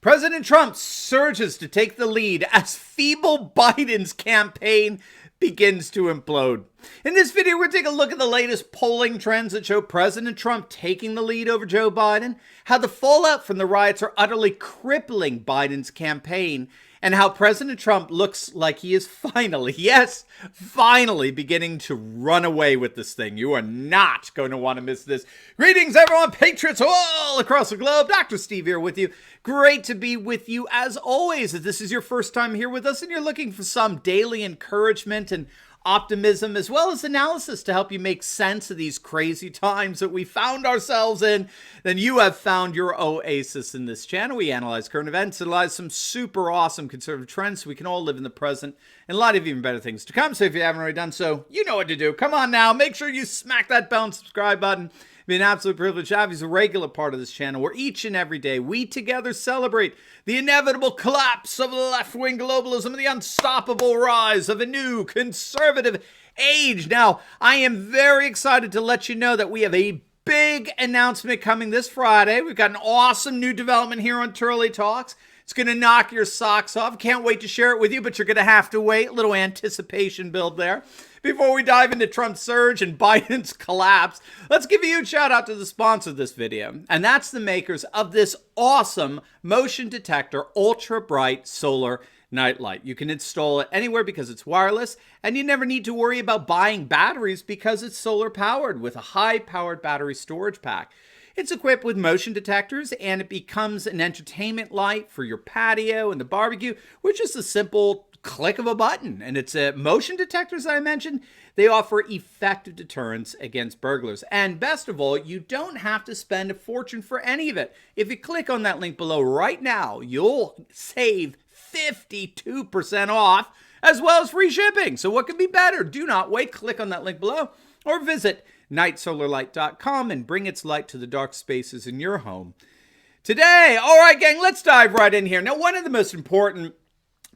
President Trump surges to take the lead as Feeble Biden's campaign begins to implode. In this video, we're going to take a look at the latest polling trends that show President Trump taking the lead over Joe Biden, how the fallout from the riots are utterly crippling Biden's campaign, and how President Trump looks like he is finally, yes, finally beginning to run away with this thing. You are not going to want to miss this. Greetings, everyone, patriots all across the globe. Dr. Steve here with you. Great to be with you as always. If this is your first time here with us and you're looking for some daily encouragement and optimism as well as analysis to help you make sense of these crazy times that we found ourselves in, then you have found your oasis in this channel. We analyze current events, analyze some super awesome conservative trends so we can all live in the present and a lot of even better things to come. So if you haven't already done so, you know what to do. Come on now, make sure you smack that bell and subscribe button. It's been an absolute privilege to have you as a regular part of this channel where each and every day we together celebrate the inevitable collapse of left-wing globalism and the unstoppable rise of a new conservative age. Now, I am very excited to let you know that we have a big announcement coming this Friday. We've got an awesome new development here on Turley Talks. It's going to knock your socks off. Can't wait to share it with you, but you're going to have to wait. A little anticipation build there. Before we dive into Trump's surge and Biden's collapse, let's give a huge shout out to the sponsor of this video. And that's the makers of this awesome motion detector ultra bright solar nightlight. You can install it anywhere because it's wireless, and you never need to worry about buying batteries because it's solar powered with a high powered battery storage pack. It's equipped with motion detectors, and it becomes an entertainment light for your patio and the barbecue, which is a simple click of a button. And it's a motion detectors I mentioned. They offer effective deterrence against burglars. And best of all, you don't have to spend a fortune for any of it. If you click on that link below right now, you'll save 52% off as well as free shipping. So what could be better? Do not wait. Click on that link below or visit nightsolarlight.com and bring its light to the dark spaces in your home today. All right, gang, let's dive right in here. Now, one of the most important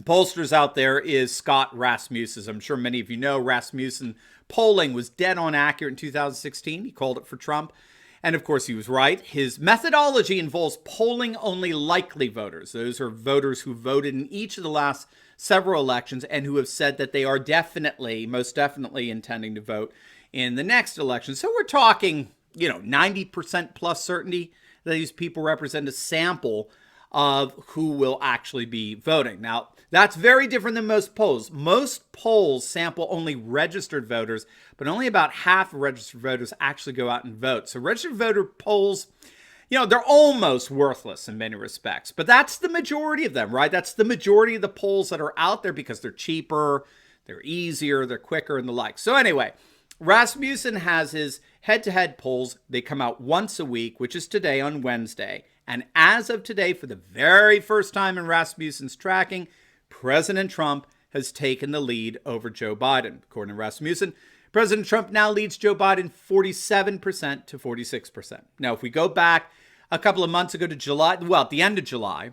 pollsters out there is Scott Rasmussen. As I'm sure many of you know, Rasmussen polling was dead on accurate in 2016. He called it for Trump. And of course, he was right. His methodology involves polling only likely voters. Those are voters who voted in each of the last several elections and who have said that they are definitely, most definitely intending to vote in the next election. So we're talking, 90% plus certainty that these people represent a sample of who will actually be voting. Now, that's very different than most polls. Most polls sample only registered voters, but only about half of registered voters actually go out and vote. So registered voter polls, they're almost worthless in many respects, but that's the majority of them, right? That's the majority of the polls that are out there because they're cheaper, they're easier, they're quicker and the like. So anyway, Rasmussen has his head-to-head polls. They come out once a week, which is today on Wednesday. And as of today, for the very first time in Rasmussen's tracking, President Trump has taken the lead over Joe Biden. According to Rasmussen, President Trump now leads Joe Biden 47% to 46%. Now, if we go back a couple of months ago to July, at the end of July,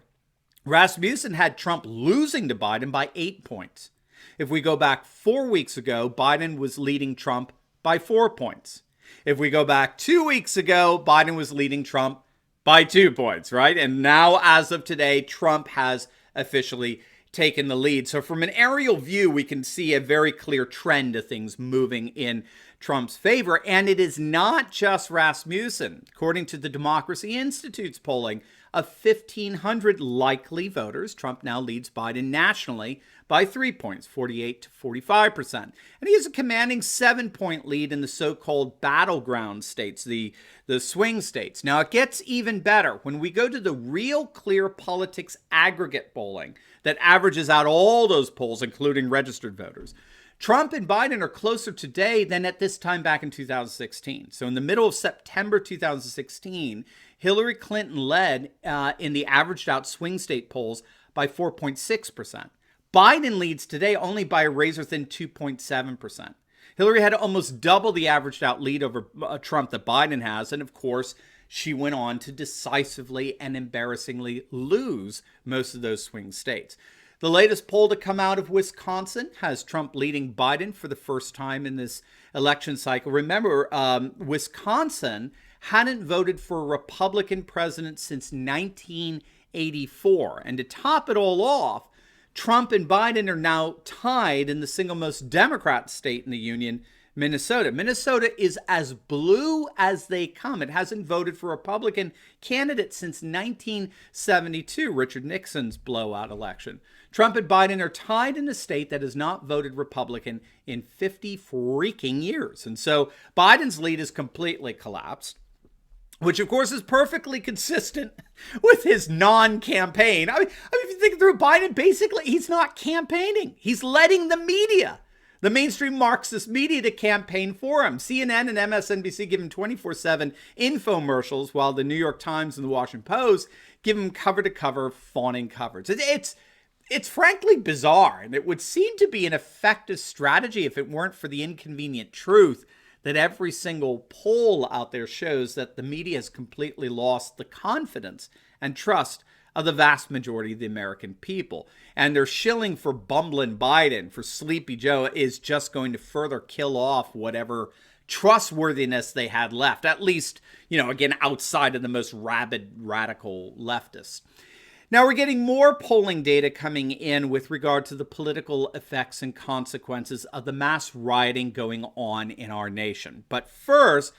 Rasmussen had Trump losing to Biden by 8 points. If we go back 4 weeks ago, Biden was leading Trump by 4 points. If we go back 2 weeks ago, Biden was leading Trump by 2 points, right? And now, as of today, Trump has officially taken the lead. So from an aerial view, we can see a very clear trend of things moving in Trump's favor. And it is not just Rasmussen. According to the Democracy Institute's polling of 1,500 likely voters, Trump now leads Biden nationally by 3 points, 48 to 45%. And he has a commanding 7-point lead in the so-called battleground states, the swing states. Now, it gets even better when we go to the Real Clear Politics aggregate polling that averages out all those polls, including registered voters. Trump and Biden are closer today than at this time back in 2016. So in the middle of September 2016, Hillary Clinton led in the averaged out swing state polls by 4.6%. Biden leads today only by a razor thin 2.7%. Hillary had almost double the averaged out lead over Trump that Biden has. And of course, she went on to decisively and embarrassingly lose most of those swing states. The latest poll to come out of Wisconsin has Trump leading Biden for the first time in this election cycle. Remember, Wisconsin hadn't voted for a Republican president since 19 84. And to top it all off, Trump and Biden are now tied in the single most Democrat state in the union, Minnesota. Minnesota is as blue as they come. It hasn't voted for a Republican candidate since 1972, Richard Nixon's blowout election. Trump and Biden are tied in a state that has not voted Republican in 50 freaking years. And so Biden's lead has completely collapsed, which of course is perfectly consistent with his non-campaign. I mean, if you think through Biden, basically he's not campaigning. He's letting the media, the mainstream Marxist media, to campaign for him. CNN and MSNBC give him 24/7 infomercials, while the New York Times and the Washington Post give him cover-to-cover fawning coverage. It's frankly bizarre, and it would seem to be an effective strategy if it weren't for the inconvenient truth that every single poll out there shows that the media has completely lost the confidence and trust of the vast majority of the American people. And their shilling for bumbling Biden, for Sleepy Joe, is just going to further kill off whatever trustworthiness they had left, at least, again, outside of the most rabid radical leftists. Now, we're getting more polling data coming in with regard to the political effects and consequences of the mass rioting going on in our nation. But first,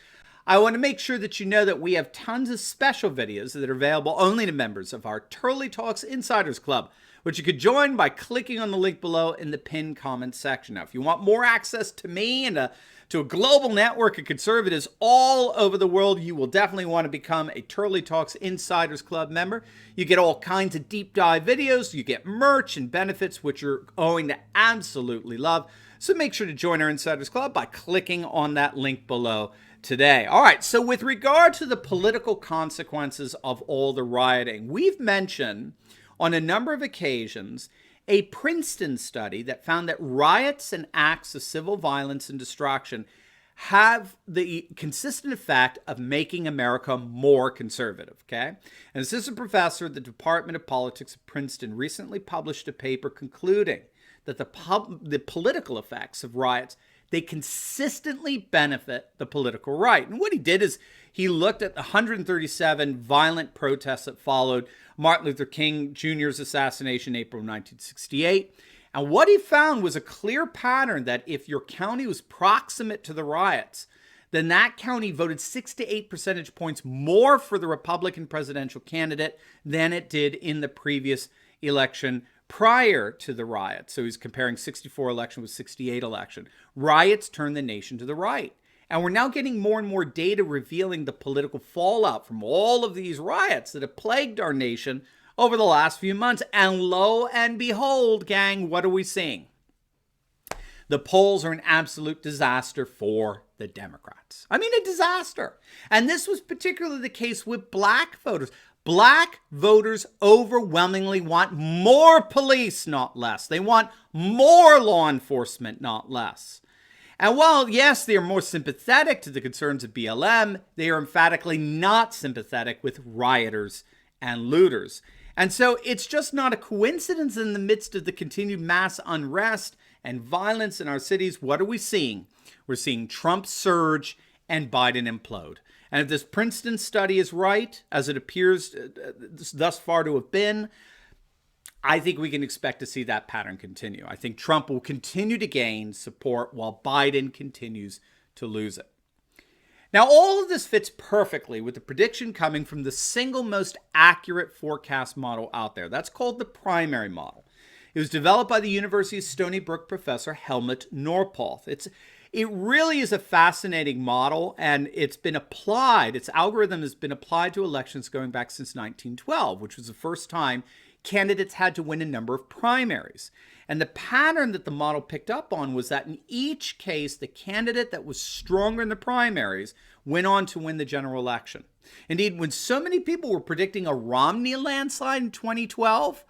I want to make sure that you know that we have tons of special videos that are available only to members of our Turley Talks Insiders Club, which you could join by clicking on the link below in the pinned comment section. Now, if you want more access to me and to a global network of conservatives all over the world, you will definitely want to become a Turley Talks Insiders Club member. You get all kinds of deep dive videos, you get merch and benefits, which you're going to absolutely love. So make sure to join our Insiders Club by clicking on that link below today. All right, so with regard to the political consequences of all the rioting, we've mentioned on a number of occasions a Princeton study that found that riots and acts of civil violence and destruction have the consistent effect of making America more conservative, okay? An assistant professor at the Department of Politics at Princeton recently published a paper concluding that the political effects of riots, they consistently benefit the political right. And what he did is he looked at the 137 violent protests that followed Martin Luther King Jr.'s assassination in April 1968. And what he found was a clear pattern that if your county was proximate to the riots, then that county voted 6 to 8 percentage points more for the Republican presidential candidate than it did in the previous election prior to the riots. So he's comparing 64 election with 68 election. Riots turned the nation to the right. And we're now getting more and more data revealing the political fallout from all of these riots that have plagued our nation over the last few months. And lo and behold, gang, what are we seeing? The polls are an absolute disaster for the Democrats. I mean, a disaster. And this was particularly the case with black voters. Black voters overwhelmingly want more police, not less. They want more law enforcement, not less. And while, yes, they are more sympathetic to the concerns of BLM, they are emphatically not sympathetic with rioters and looters. And so it's just not a coincidence in the midst of the continued mass unrest and violence in our cities. What are we seeing? We're seeing Trump surge and Biden implode. And if this Princeton study is right, as it appears thus far to have been, I think we can expect to see that pattern continue. I think Trump will continue to gain support while Biden continues to lose it. Now, all of this fits perfectly with the prediction coming from the single most accurate forecast model out there. That's called the primary model. It was developed by the University of Stony Brook professor Helmut Norpoth. It really is a fascinating model, and it's been applied, its algorithm has been applied to elections going back since 1912, which was the first time candidates had to win a number of primaries. And the pattern that the model picked up on was that in each case, the candidate that was stronger in the primaries went on to win the general election. Indeed, when so many people were predicting a Romney landslide in 2012,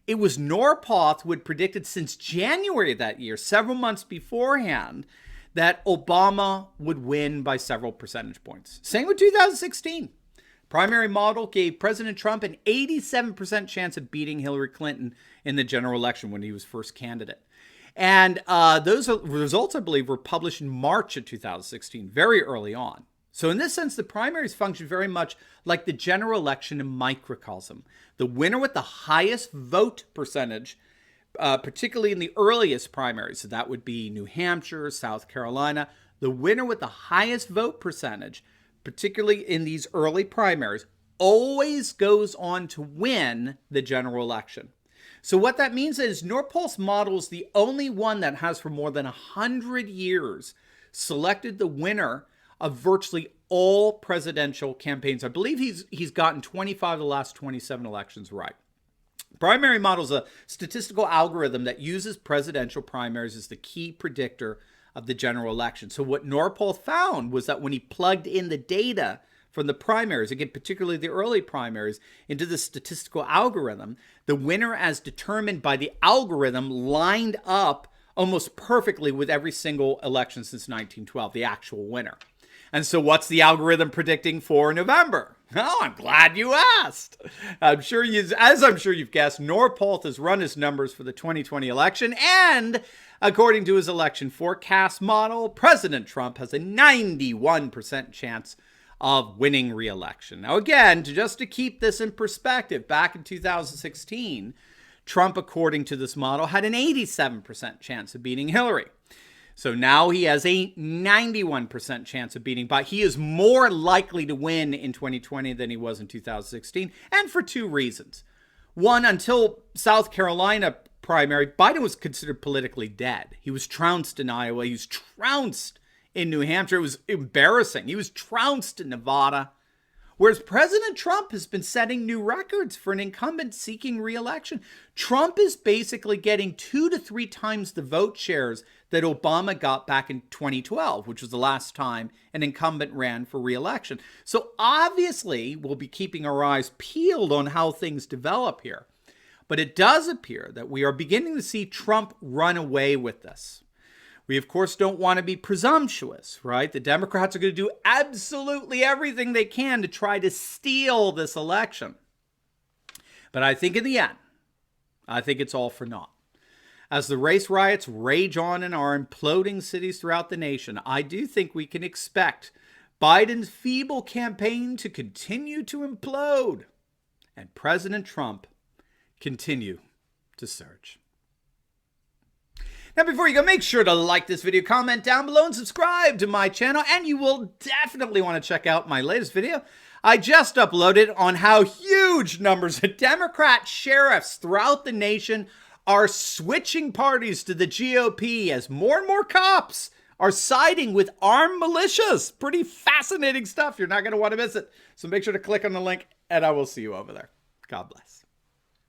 it was Norpoth who had predicted since January of that year, several months beforehand, that Obama would win by several percentage points. Same with 2016. Primary model gave President Trump an 87% chance of beating Hillary Clinton in the general election when he was first candidate. And those results, I believe, were published in March of 2016, very early on. So in this sense, the primaries function very much like the general election in microcosm. The winner with the highest vote percentage, particularly in the earliest primaries, so that would be New Hampshire, South Carolina, the winner with the highest vote percentage, particularly in these early primaries, always goes on to win the general election. So what that means is Norpol's model is the only one that has for more than 100 years selected the winner of virtually all presidential campaigns. I believe he's gotten 25 of the last 27 elections right. Primary model is a statistical algorithm that uses presidential primaries as the key predictor of the general election. So what Norpol found was that when he plugged in the data from the primaries, again, particularly the early primaries, into the statistical algorithm, the winner as determined by the algorithm lined up almost perfectly with every single election since 1912, the actual winner. And so what's the algorithm predicting for November? Oh, I'm glad you asked. I'm sure you've guessed, Norpol has run his numbers for the 2020 election, and according to his election forecast model, President Trump has a 91% chance of winning re-election. Now again, just to keep this in perspective, back in 2016, Trump, according to this model, had an 87% chance of beating Hillary. So now he has a 91% chance of beating Biden. He is more likely to win in 2020 than he was in 2016, and for two reasons. One, until South Carolina primary, Biden was considered politically dead. He was trounced in Iowa. He was trounced in New Hampshire. It was embarrassing. He was trounced in Nevada. Whereas President Trump has been setting new records for an incumbent seeking re-election. Trump is basically getting 2 to 3 times the vote shares that Obama got back in 2012, which was the last time an incumbent ran for re-election. So obviously, we'll be keeping our eyes peeled on how things develop here. But it does appear that we are beginning to see Trump run away with this. We, of course, don't want to be presumptuous, right? The Democrats are going to do absolutely everything they can to try to steal this election. But I think in the end, I think it's all for naught. As the race riots rage on in our imploding cities throughout the nation, I do think we can expect Biden's feeble campaign to continue to implode and President Trump continue to surge. Now, before you go, make sure to like this video, comment down below, and subscribe to my channel. And you will definitely want to check out my latest video I just uploaded on how huge numbers of Democrat sheriffs throughout the nation are switching parties to the GOP as more and more cops are siding with armed militias. Pretty fascinating stuff. You're not going to want to miss it. So make sure to click on the link, and I will see you over there. God bless.